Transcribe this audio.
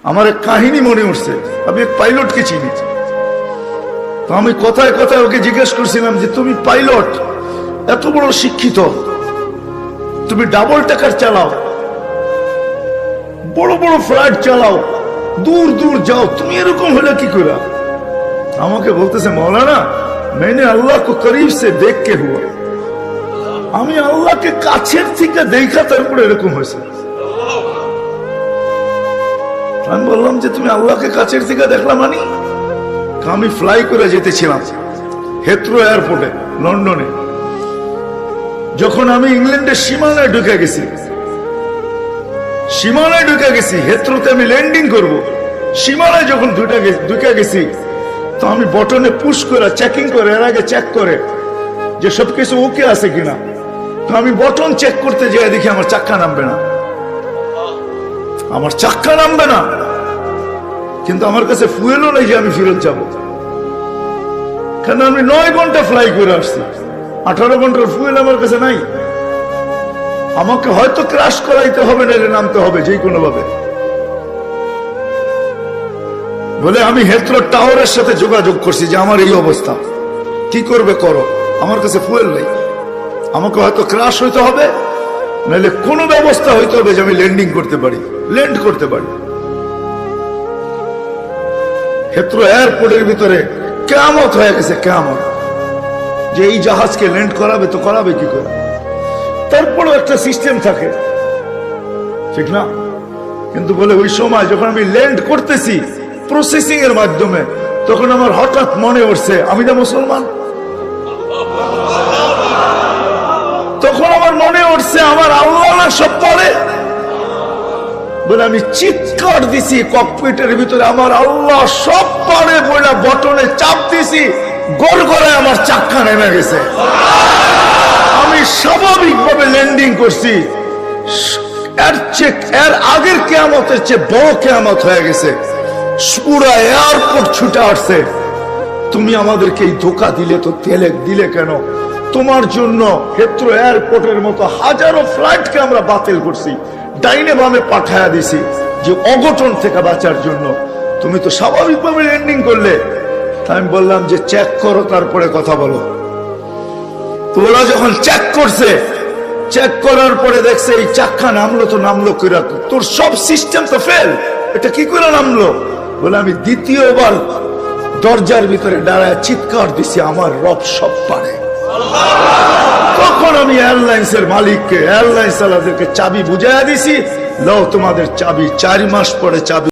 আমার এক কাহিনী মনে উঠছে। আমি এক পাইলটকে চিনি, তো আমি কথায় কথায় ওকে জিজ্ঞেস করছিলাম যে তুমি পাইলট, এত বড় শিক্ষিত, তুমি ডাবল টাকার চালাও, বড় বড় ফ্লাইট চালাও, দূর দূর যাও, তুমি এরকম হলে কি করে? আমাকে বলতেছে মৌলানা मैंने अल्लाह को करीब से देख के हुआ, আমি আল্লাহকে কাছের থেকে দেখা তারপরে এরকম হয়েছে। আমি বললাম যে তুমি আল্লাহকে কাছের থেকে দেখলা মানে? আমি ফ্লাই করে যেতেছিলাম হেথ্রো এয়ারপোর্টে লন্ডনে। যখন আমি ইংল্যান্ডের সীমানায় ঢুকে গেছি, হেথ্রোতে আমি ল্যান্ডিং করব, সীমানায় যখন ঢুকে গেছি, তো আমি বটনে পুশ করে চেকিং করে, এর আগে চেক করে যে সবকিছু ওকে আছে কিনা। তো আমি বটন চেক করতে যাই, দেখি আমার চাক্কা নামবে না, কিন্তু আমার কাছে ফুয়েলও নেই যে আমি ফেরত যাব, কারণ আমি 9 ঘন্টা ফ্লাই করে আসছি, 18 ঘন্টার ফুয়েল আমার কাছে নাই। আমাকে হয়তো ক্র্যাশ করাইতে হবে, নাহলে নামতে হবে যে কোনো ভাবে। বলে আমি হেথ্রো টাওয়ারের সাথে যোগাযোগ করছি যে আমার এই অবস্থা, কি করবে করো, আমার কাছে ফুয়েল নেই, আমাকে হয়তো ক্র্যাশ হইতে হবে, নাহলে কোনো ব্যবস্থা হইতে হবে যে আমি ল্যান্ড করতে পারি। হেথ্রো এয়ারপোর্টের ভিতরে কিয়ামত হয়ে গেছে, কিয়ামত, যে এই জাহাজকে ল্যান্ড করাবে তো করাবে কি করে? তারপরও একটা সিস্টেম থাকে, ঠিক না? কিন্তু বলে ওই সময় যখন আমি ল্যান্ড করতেছি প্রসেসিং এর মাধ্যমে, তখন আমার হঠাৎ মনে উঠছে আমি তো মুসলমান। তখন আমার মনে উঠছে আমার আল্লাহ না সব পড়ে। বলে আমি চিৎকার দিছি ককপিটের ভিতরে, আমার আল্লাহ সব পারে বলে বটনে চাপ দিছি, গড়গড়ায় আমার চাক্কা নেমে গেছে। আমি স্বাভাবিকভাবে ল্যান্ডিং করছি। এর আগের কিয়ামতের চেয়ে বড় কিয়ামত হয়ে গেছে, পুরা এয়ারপোর্ট ছুটে আসছে। তুমি আমাদেরকে এই ধোকা দিলে, তো দিলে কেন? তোমার জন্য হেথ্রো এয়ারপোর্টের মতো হাজারো ফ্লাইটকে আমরা বাতিল করছি, ডাইনে বামে পাঠায়া দিছি, যে অঘটন থেকে বাঁচার জন্য। তুমি তো স্বাভাবিকভাবে ল্যান্ডিং করলে। আমি বললাম যে চেক করো, তারপরে কথা বলো। তো ওরা যখন চেক করছে, চেক করার পরে দেখছে এই চাক্কা নামলো কিরা, তোর সব সিস্টেম তো ফেল, এটা কি করে নামলো? বলে আমি দ্বিতীয়বার দরজার ভিতরে দাঁড়ায় চিৎকার দিছি আমার রব সব পারে। তখন আমি এয়ারলাইন্সের মালিককে, এয়ারলাইন্স চাবি বুঝাইয়া দিছি, লও তোমাদের চাবি, 4 মাস পরে চাবি